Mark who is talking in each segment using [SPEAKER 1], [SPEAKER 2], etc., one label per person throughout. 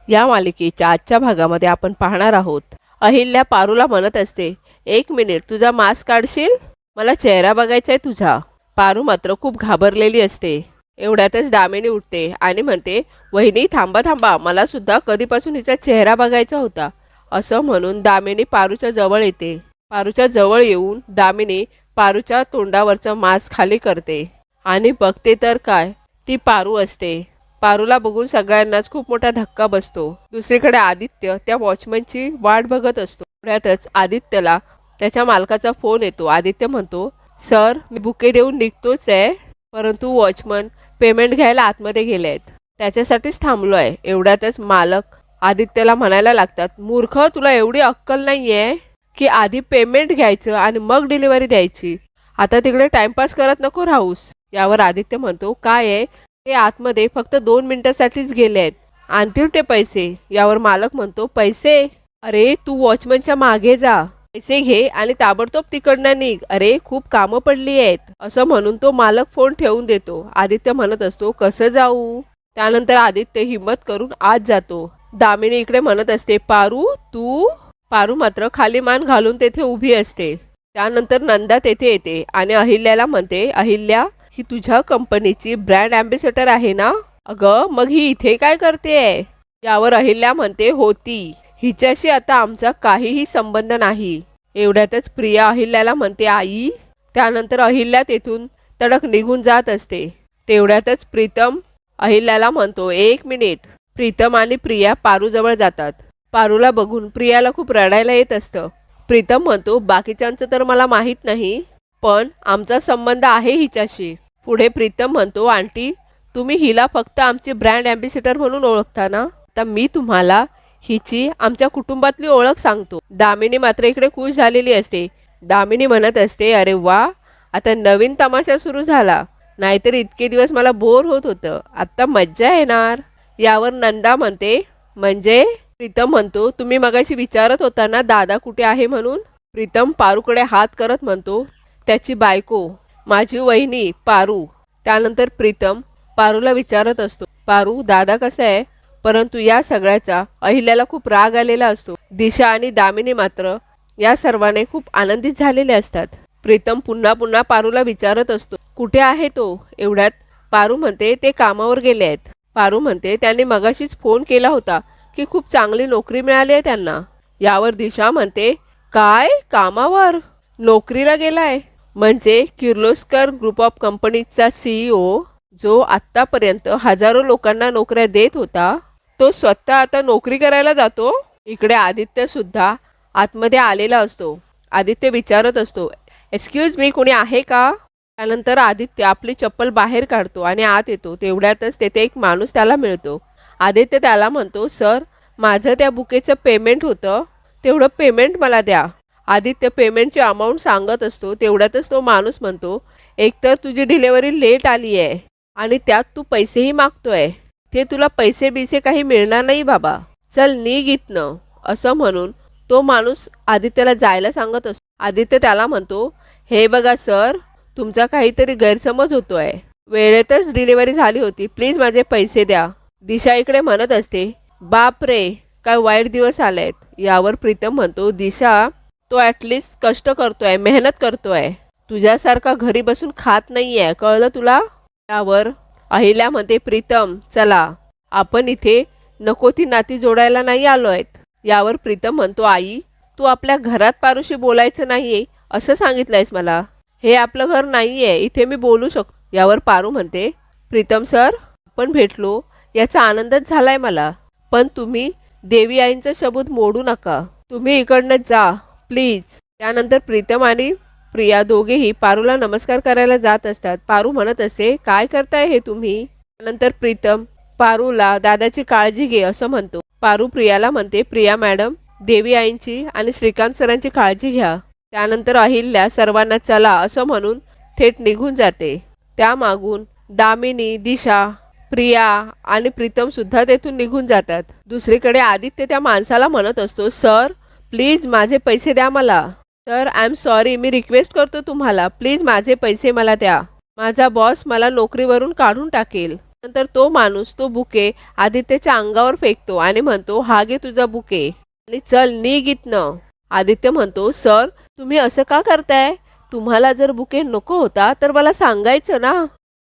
[SPEAKER 1] या मालिकेच्या आजच्या भागामध्ये आपण पाहणार आहोत अहिल्या पारूला म्हणत असते, 1 मिनिट तुझा मास्क काढशील, मला चेहरा बघायचा आहे तुझा. पारू मात्र खूप घाबरलेली असते. एवढ्यातच दामिनी उठते आणि म्हणते, वहिनी थांबा थांबा, मला सुद्धा कधीपासून हिचा चेहरा बघायचा होता. असं म्हणून दामिनी पारूच्या जवळ येते. पारूच्या जवळ येऊन दामिनी पारूच्या तोंडावरचं मास्क खाली करते आणि बघते तर काय, ती पारू असते. पारूला बघून सगळ्यांनाच खूप मोठा धक्का बसतो. दुसरीकडे आदित्य त्या वॉचमनची वाट बघत असतो. एवढ्यातच आदित्यला त्याच्या मालकाचा फोन येतो. आदित्य म्हणतो, सर मी बुके देऊन निघतोच आहे, परंतु वॉचमन पेमेंट घ्यायला आतमध्ये गेले आहेत, त्याच्यासाठीच थांबलो आहे. एवढ्यातच मालक आदित्यला म्हणायला लागतात, मूर्ख, तुला एवढी अक्कल नाही आहे की आधी पेमेंट घ्यायचं आणि मग डिलिव्हरी द्यायची. आता तिकडे टाइमपास करत नको राहूस. यावर आदित्य म्हणतो, काय आहे, ते आतमध्ये फक्त 2 मिनिटासाठीच गेले आहेत, आणतील ते पैसे. यावर मालक म्हणतो, पैसे? अरे तू वॉचमनच्या मागे जा, पैसे घे आणि ताबडतोब तिकडनं निघ, अरे खूप कामं पडली आहेत. असं म्हणून तो मालक फोन ठेवून देतो. आदित्य म्हणत असतो, कसं जाऊ? त्यानंतर आदित्य हिम्मत करून आत जातो. दामिनी इकडे म्हणत असते, पारू तू? पारू मात्र खाली मान घालून तेथे उभी असते. त्यानंतर नंदा तेथे येते आणि अहिल्याला म्हणते, अहिल्या ही तुझ्या कंपनीची ब्रँड ॲम्बेसेडर आहे ना? अगं मग ही इथे काय करतेय? यावर अहिल्या म्हणते, होती, हिच्याशी आता आमचा काहीही संबंध नाही. एवढ्यातच प्रिया अहिल्याला म्हणते, आई. त्यानंतर अहिल्या तेथून तडक निघून जात असते. तेवढ्यातच प्रीतम अहिल्याला म्हणतो, 1 मिनिट. प्रीतम आणि प्रिया पारूजवळ जातात. पारूला बघून प्रियाला खूप रडायला येत असतं. प्रीतम म्हणतो, बाकीच्यांचं तर मला माहीत नाही, पण आमचा संबंध आहे हिच्याशी. पुढे प्रीतम म्हणतो, आंटी तुम्ही हिला फक्त आमची ब्रँड ॲम्बेसेडर म्हणून ओळखता ना, तर मी तुम्हाला हिची आमच्या कुटुंबातली ओळख सांगतो. दामिनी मात्र इकडे खुश झालेली असते. दामिनी म्हणत असते, अरे वा, आता नवीन तमाशा सुरू झाला, नाहीतर इतके दिवस मला बोर होत होतं, आत्ता मज्जा येणार. यावर नंदा म्हणते, म्हणजे? प्रीतम म्हणतो, तुम्ही मगाशी विचारत होता ना दादा कुठे आहे म्हणून. प्रीतम पारूकडे हात करत म्हणतो, त्याची बायको, माझी वहिनी पारू. त्यानंतर प्रीतम पारूला विचारत असतो, पारू दादा कसा आहे? परंतु या सगळ्याचा अहिल्याला खूप राग आलेला असतो. दिशा आणि दामिनी मात्र या सर्वांनी खूप आनंदित झालेले असतात. प्रीतम पुन्हा पुन्हा पारूला विचारत असतो, कुठे आहे तो? एवढ्यात पारू म्हणते, ते कामावर गेले आहेत. पारू म्हणते, त्यांनी मगाशीच फोन केला होता की खूप चांगली नोकरी मिळाली आहे त्यांना. यावर दिशा म्हणते, काय, कामावर? नोकरीला गेलाय? म्हणजे किर्लोस्कर ग्रुप ऑफ कंपनीजचा CEO, जो आत्तापर्यंत हजारो लोकांना नोकऱ्या देत होता, तो स्वतः आता नोकरी करायला जातो? इकडे आदित्य सुद्धा आतमध्ये आलेला असतो. आदित्य विचारत असतो, एक्सक्यूज मी, कोणी आहे का? त्यानंतर आदित्य आपली चप्पल बाहेर काढतो आणि आत येतो. तेवढ्यातच तेथे एक माणूस त्याला मिळतो. आदित्य त्याला म्हणतो, सर माझं त्या बुकेचं पेमेंट होतं, तेवढं पेमेंट मला द्या. आदित्य पेमेंटची अमाऊंट सांगत असतो. तेवढ्यातच तो माणूस म्हणतो, एकतर तुझी डिलेवरी लेट आली आहे आणि त्यात तू पैसेही मागतोय, ते तुला पैसे बिसे काही मिळणार नाही बाबा, चल निघ इथनं. असं म्हणून तो माणूस आदित्यला जायला सांगत असतो. आदित्य त्याला म्हणतो, हे बघा सर, तुमचा काहीतरी गैरसमज होतोय, वेळेतच डिलिव्हरी झाली होती, प्लीज माझे पैसे द्या. दिशा इकडे म्हणत असते, बाप रे, काय वाईट दिवस आलेत. यावर प्रीतम म्हणतो, दिशा तो ॲटलिस्ट कष्ट करतोय, मेहनत करतोय, तुझ्यासारखा घरी बसून खात नाहीये, कळलं तुला? यावर अहिल्या म्हणते, प्रीतम चला, आपण इथे नको ती नाती जोडायला नाही आलो आहेत. यावर प्रीतम म्हणतो, आई तू आपल्या घरात पारूशी बोलायचं नाहीये असं सांगितलंयस मला, हे आपलं घर नाहीये, इथे मी बोलू शकतो. यावर पारू म्हणते, प्रीतम सर, आपण भेटलो याचा आनंदच झालाय मला, पण तुम्ही देवी आईंचा शब्द मोडू नका, तुम्ही इकडनं जा प्लीज. त्यानंतर प्रीतम आणि प्रिया दोघेही पारूला नमस्कार करायला जात असतात. पारू म्हणत असते, काय करताय हे तुम्ही? त्यानंतर प्रीतम पारूला दादाची काळजी घे असं म्हणतो. पारू प्रियाला म्हणते, प्रिया मॅडम, देवी आईंची आणि श्रीकांत सरांची काळजी घ्या. त्यानंतर अहिल्या सर्वांना चला असं म्हणून थेट निघून जाते. त्यामागून दामिनी, दिशा, प्रिया आणि प्रीतम सुद्धा तेथून निघून जातात. दुसरीकडे आदित्य त्या माणसाला म्हणत असतो, सर प्लीज माझे पैसे द्या मला. Sir I am sorry, me request करतो तुम्हाला, प्लीज माझे पैसे मला द्या, माझा बॉस मला नोकरीवरून काढून टाकेल. नंतर तो माणूस तो बुके आदित्यच्या अंगावर फेकतो आणि म्हणतो, हा घे तुझा बुके आणि चल निघ इथनं. आदित्य म्हणतो, सर तुम्ही असं का करताय? तुम्हाला जर बुके नको होता तर मला सांगायचं ना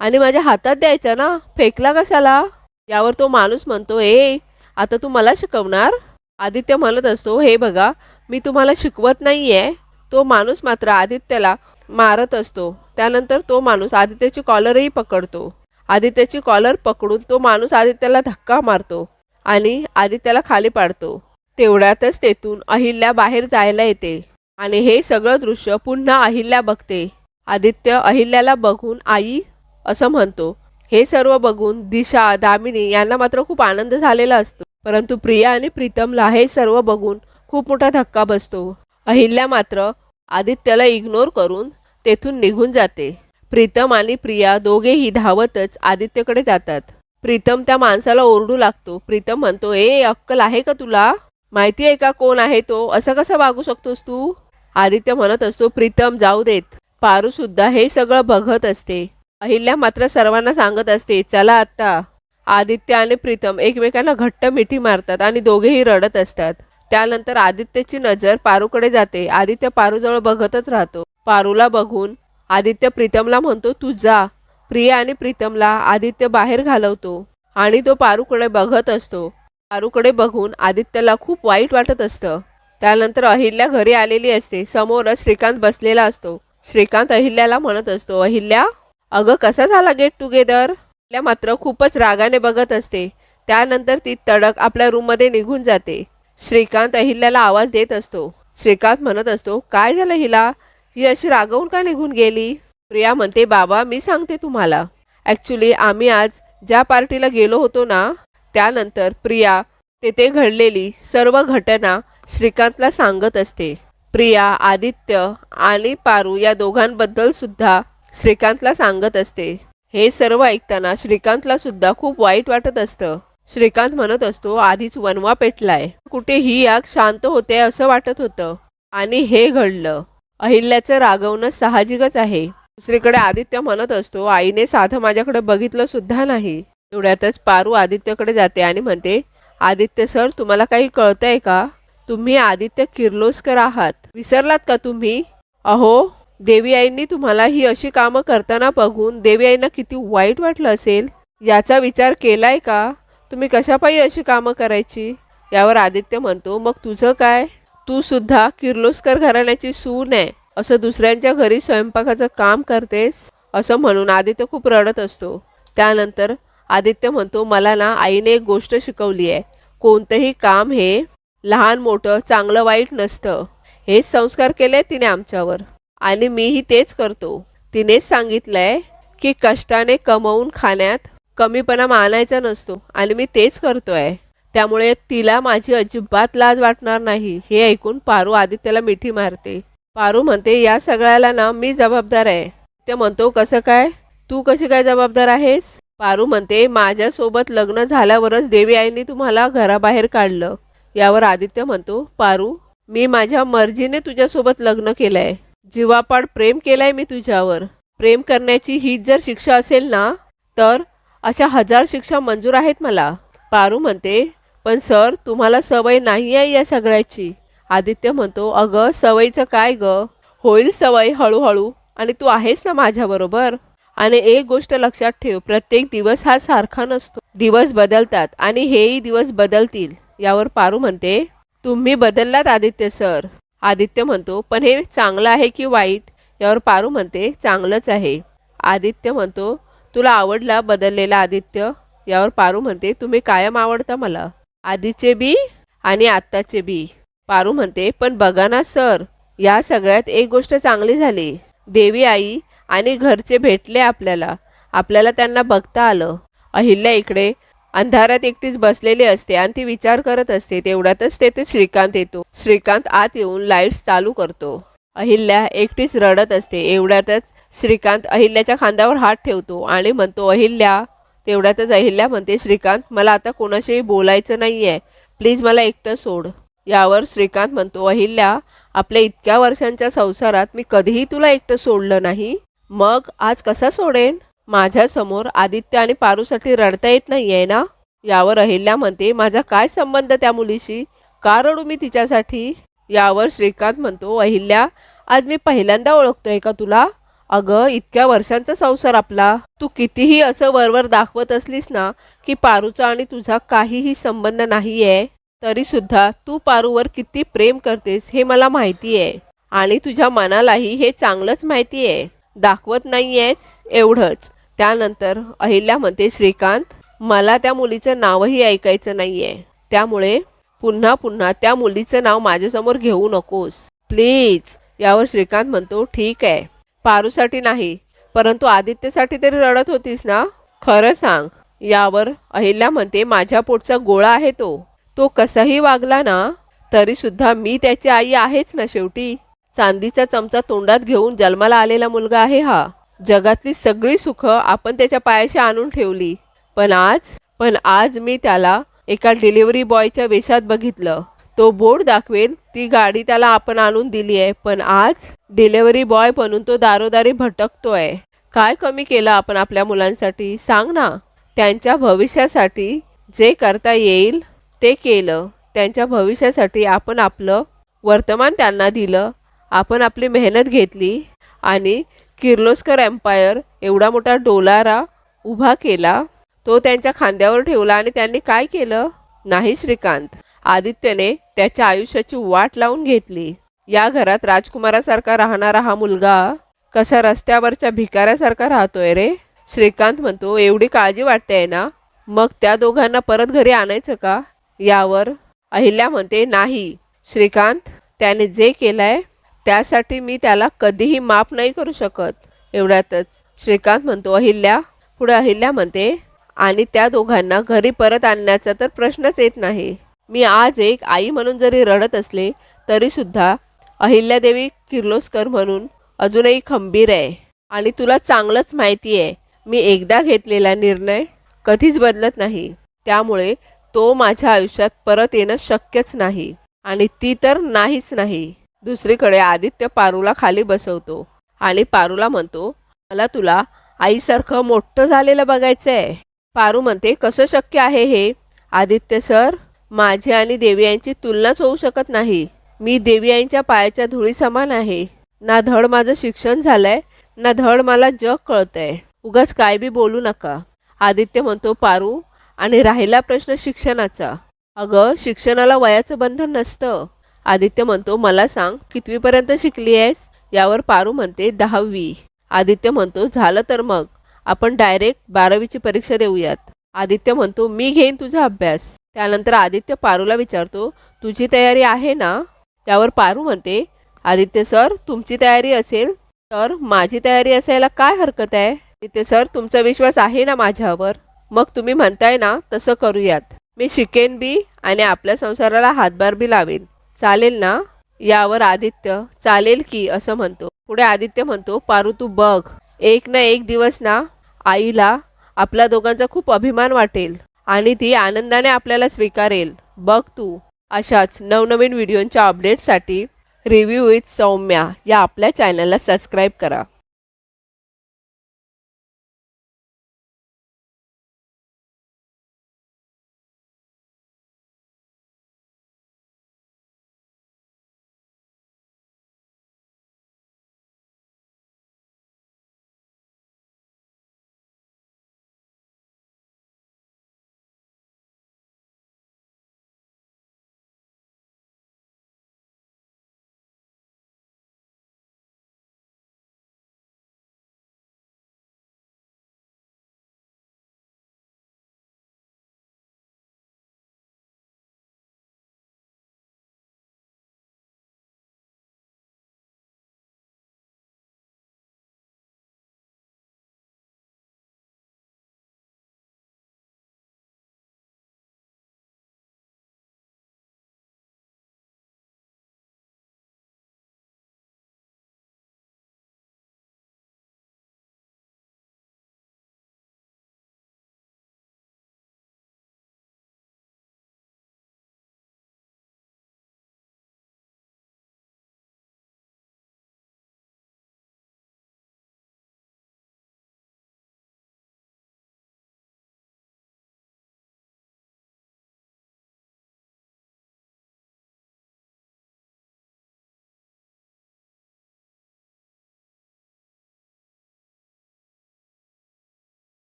[SPEAKER 1] आणि माझ्या हातात द्यायचा ना, फेकला कशाला? यावर तो माणूस म्हणतो, आता तू मला शिकवणार? आदित्य म्हणत असतो, हे बघा मी तुम्हाला शिकवत नाहीये. तो माणूस मात्र आदित्यला मारत असतो. त्यानंतर तो माणूस आदित्यची कॉलरही पकडतो. आदित्यची कॉलर पकडून तो माणूस आदित्यला धक्का मारतो आणि आदित्यला खाली पाडतो. तेवढ्यातच तेथून अहिल्या बाहेर जायला येते आणि हे सगळं दृश्य पुन्हा अहिल्या बघते. आदित्य अहिल्याला बघून आई असं म्हणतो. हे सर्व बघून दिशा, दामिनी यांना मात्र खूप आनंद झालेला असतो. परंतु प्रिया आणि प्रीतमला हे सर्व बघून खूप मोठा धक्का बसतो. अहिल्या मात्र आदित्यला इग्नोर करून तेथून निघून जाते. प्रीतम आणि प्रिया दोघेही धावतच आदित्यकडे जातात. प्रीतम त्या माणसाला ओरडू लागतो. प्रीतम म्हणतो, अक्कल आहे का तुला? माहिती आहे का कोण आहे तो? असं कसं वागू शकतोस तू? आदित्य म्हणत असतो, प्रीतम जाऊ देत. पारू सुद्धा हे सगळं बघत असते. अहिल्या मात्र सर्वांना सांगत असते, चला आत्ता. आदित्य आणि प्रीतम एकमेकांना घट्ट मिठी मारतात आणि दोघेही रडत असतात. त्यानंतर आदित्यची नजर पारूकडे जाते. आदित्य पारूजवळ बघतच राहतो. पारूला बघून आदित्य प्रीतमला म्हणतो, तू जा. प्रिया आणि प्रीतमला आदित्य बाहेर घालवतो आणि तो पारूकडे बघत असतो. पारूकडे बघून आदित्यला खूप वाईट वाटत असतं. त्यानंतर अहिल्या घरी आलेली असते. समोरच श्रीकांत बसलेला असतो. श्रीकांत अहिल्याला म्हणत असतो, अहिल्या अगं कसा झाला गेट टुगेदर? अहिल्या मात्र खूपच रागाने बघत असते. त्यानंतर ती तडक आपल्या रूममध्ये निघून जाते. श्रीकांत अहिल्याला आवाज देत असतो. श्रीकांत म्हणत असतो, काय झालं हिला? ही अशी रागावून का निघून गेली? प्रिया म्हणते, बाबा मी सांगते तुम्हाला. ॲक्च्युली आम्ही आज ज्या पार्टीला गेलो होतो ना, त्यानंतर प्रिया तेथे घडलेली सर्व घटना श्रीकांतला सांगत असते. प्रिया आदित्य आणि पारू या दोघांबद्दल सुद्धा श्रीकांतला सांगत असते. हे सर्व ऐकताना श्रीकांतला सुद्धा खूप वाईट वाटत असतं. श्रीकांत म्हणत असतो, आधीच वनवा पेटलाय, कुठे ही आग शांत होते असं वाटत होतं आणि हे घडलं. अहिल्याचं रागवणं साहजिकच आहे. दुसरीकडे आदित्य म्हणत असतो, आईने साधं माझ्याकडे बघितलं सुद्धा नाही. एवढ्यातच पारू आदित्यकडे जाते आणि म्हणते, आदित्य सर तुम्हाला काही कळतंय का? तुम्ही आदित्य किर्लोस्कर आहात. विसरलात का तुम्ही? अहो देवी आईंनी तुम्हाला ही अशी कामं करताना बघून देवी आईंना किती वाईट वाटलं असेल याचा विचार केलाय का? तुम्ही कशापायी अशी कामं करायची? यावर आदित्य म्हणतो, मग तुझं काय? तू सुद्धा किर्लोस्कर घराण्याची सून आहे, असं दुसऱ्यांच्या घरी स्वयंपाकाचं काम करतेस? असं म्हणून आदित्य खूप रडत असतो. त्यानंतर आदित्य म्हणतो, मला ना आईने एक गोष्ट शिकवली आहे. कोणतंही काम हे लहान मोठं चांगलं वाईट नसतं. हेच संस्कार केले तिने आमच्यावर आणि मीही तेच करतो. तिनेच सांगितलंय की कष्टाने कमवून खाण्यात कमीपणा मानायचा नसतो आणि मी तेच करतोय. त्यामुळे तिला माझी अजिबात लाज वाटणार नाही. हे ऐकून पारू आदित्यला मिठी मारते. पारू म्हणते, या सगळ्याला ना मी जबाबदार आहे. ते म्हणतो, कसं काय? तू कशी काय जबाबदार आहेस? पारू म्हणते, माझ्यासोबत लग्न झाल्यावरच देवी आईंनी तुम्हाला घराबाहेर काढलं. यावर आदित्य म्हणतो, पारू मी माझ्या मर्जीने तुझ्यासोबत लग्न केलंय. जीवापाड प्रेम केलंय मी तुझ्यावर. प्रेम करण्याची हीच जर शिक्षा असेल ना, तर अशा 1000 शिक्षा मंजूर आहेत मला. पारू म्हणते, पण सर तुम्हाला सवय नाही आहे या सगळ्याची. आदित्य म्हणतो, अगं सवयीचं काय गं? होईल सवय हळूहळू आणि तू आहेस ना माझ्याबरोबर. आणि एक गोष्ट लक्षात ठेव, प्रत्येक दिवस हा सारखा नसतो. दिवस बदलतात आणि हेही दिवस बदलतील. यावर पारू म्हणते, तुम्ही बदललात आदित्य सर. आदित्य म्हणतो, पण हे चांगलं आहे की वाईट? यावर पारू म्हणते, चांगलंच आहे. आदित्य म्हणतो, तुला आवडला बदललेला आदित्य? यावर पारू म्हणते, तुम्ही कायम आवडता मला, आधीचे बी आणि आत्ताचे बी. पारू म्हणते, पण बघा ना सर, या सगळ्यात एक गोष्ट चांगली झाली. देवी आई आणि घरचे भेटले आपल्याला. आपल्याला त्यांना बघता आलं. अहिल्या इकडे अंधारात एकटीच बसलेली असते आणि ती विचार करत असते. तेवढ्यातच तेथे श्रीकांत येतो. श्रीकांत आत येऊन लाईट्स चालू करतो. अहिल्या एकटीच रडत असते. एवढ्यातच श्रीकांत अहिल्याच्या खांद्यावर हात ठेवतो आणि म्हणतो, अहिल्या. तेवढ्यातच अहिल्या म्हणते, श्रीकांत मला आता कोणाशीही बोलायचं नाही आहे, प्लीज मला एकटं सोड. यावर श्रीकांत म्हणतो, अहिल्या आपल्या इतक्या वर्षांच्या संसारात मी कधीही तुला एकटं सोडलं नाही, मग आज कसा सोडेन? माझ्यासमोर आदित्य आणि पारूसाठी रडता येत नाहीये ना? यावर अहिल्या म्हणते, माझा काय संबंध त्या मुलीशी? का रडू मी तिच्यासाठी? यावर श्रीकांत म्हणतो, अहिल्या, आज मी पहिल्यांदा ओळखतोय का तुला? अगं, इतक्या वर्षांचा संसार आपला. तू कितीही असं वरवर दाखवत असलीस ना की पारूचा आणि तुझा काहीही संबंध नाहीये, तरी सुद्धा तू पारूवर किती प्रेम करतेस हे मला माहिती आहे. आणि तुझ्या मनालाही हे चांगलंच माहिती आहे. दाखवत नाहीयेस एवढंच. त्यानंतर अहिल्या म्हणते, श्रीकांत, मला त्या मुलीचं नावही ऐकायचं नाहीये. त्यामुळे पुन्हा पुन्हा त्या मुलीचं नाव माझ्यासमोर घेऊ नकोस प्लीज. यावर श्रीकांत म्हणतो, ठीक आहे, पारूसाठी नाही, परंतु आदित्यसाठी तरी रडत होतीस ना? खरं सांग. यावर अहिल्या म्हणते, माझ्या पोटचा गोळा आहे तो कसाही वागला ना तरी सुद्धा मी त्याची आई आहेच ना शेवटी. चांदीचा चमचा तोंडात घेऊन जन्माला आलेला मुलगा आहे हा. जगातली सगळी सुख आपण त्याच्या पायाशी आणून ठेवली, पण आज मी त्याला एका डिलिव्हरी बॉयच्या वेशात बघितलं. तो बोर्ड दाखवेल ती गाडी त्याला आपण आणून दिली आहे, पण आज डिलिव्हरी बॉय बनून तो दारोदारी भटकतोय. काय कमी केलं आपण आपल्या मुलांसाठी सांग ना? त्यांच्या भविष्यासाठी जे करता येईल ते केलं. त्यांच्या भविष्यासाठी आपण आपलं वर्तमान त्यांना दिलं. आपण आपली मेहनत घेतली आणि किर्लोस्कर एम्पायर एवढा मोठा डोलारा उभा केला. तो त्यांच्या खांद्यावर ठेवला आणि त्यांनी काय केलं? नाही श्रीकांत, आदित्यने त्याच्या आयुष्याची वाट लावून घेतली. या घरात राजकुमारासारखा राहणारा हा मुलगा कसा रस्त्यावरच्या भिकाऱ्यासारखा राहतोय रे? श्रीकांत म्हणतो, एवढी काळजी वाटते ना? मग त्या दोघांना परत घरी आणायचं का? यावर अहिल्या म्हणते, नाही श्रीकांत, त्याने जे केलंय त्यासाठी मी त्याला कधीही माफ नाही करू शकत. एवढ्यातच श्रीकांत म्हणतो, अहिल्या. पुढे अहिल्या म्हणते, आणि त्या दोघांना घरी परत आणण्याचा तर प्रश्नच येत नाही. मी आज एक आई म्हणून जरी रडत असले तरी सुद्धा अहिल्यादेवी किर्लोस्कर म्हणून अजूनही खंबीर आहे. आणि तुला चांगलंच माहिती आहे, मी एकदा घेतलेला निर्णय कधीच बदलत नाही. त्यामुळे तो माझ्या आयुष्यात परत येणं शक्यच नाही, आणि ती तर नाहीच नाही. दुसरीकडे आदित्य पारूला खाली बसवतो आणि पारूला म्हणतो, मला तुला आईसारखं मोठं झालेलं बघायचंय. पारू म्हणते, कसं शक्य आहे हे? आदित्य सर, माझी आणि देवी आईंची तुलनाच होऊ शकत नाही. मी देवी आईंच्या पायाच्या धुळी समान आहे. ना धड माझं शिक्षण झालंय, ना धड मला जग कळतंय. उगाच काय बी बोलू नका. आदित्य म्हणतो, पारू, आणि राहिला प्रश्न शिक्षणाचा. अगं, शिक्षणाला वयाचं बंधन नसतं. आदित्य म्हणतो, मला सांग, कितवीपर्यंत शिकली आहेस? यावर पारू म्हणते, 10वी. आदित्य म्हणतो, झालं तर मग आपण डायरेक्ट 12वीची परीक्षा देऊयात. आदित्य म्हणतो, मी घेईन तुझा अभ्यास. त्यानंतर आदित्य पारूला विचारतो, तुझी तयारी आहे ना? यावर पारू म्हणते, आदित्य सर, तुमची तयारी असेल तर माझी तयारी असायला काय हरकत आहे? आदित्य सर, तुमचा विश्वास आहे ना माझ्यावर? मग तुम्ही म्हणताय ना तसं करूयात. मी शिकेन बी आणि आपल्या संसाराला हातभार बी लावेन. चालेल ना? यावर आदित्य, चालेल की, असं म्हणतो. पुढे आदित्य म्हणतो, पारू, तू बघ, एक ना एक दिवस ना आईला आपल्या दोघांचा खूप अभिमान वाटेल आणि ती आनंदाने आपल्याला स्वीकारेल. बघ तू. अशाच नवनवीन व्हिडिओंच्या अपडेटसाठी रिव्ह्यू विथ सौम्या या आपल्या चॅनलला सबस्क्राईब करा.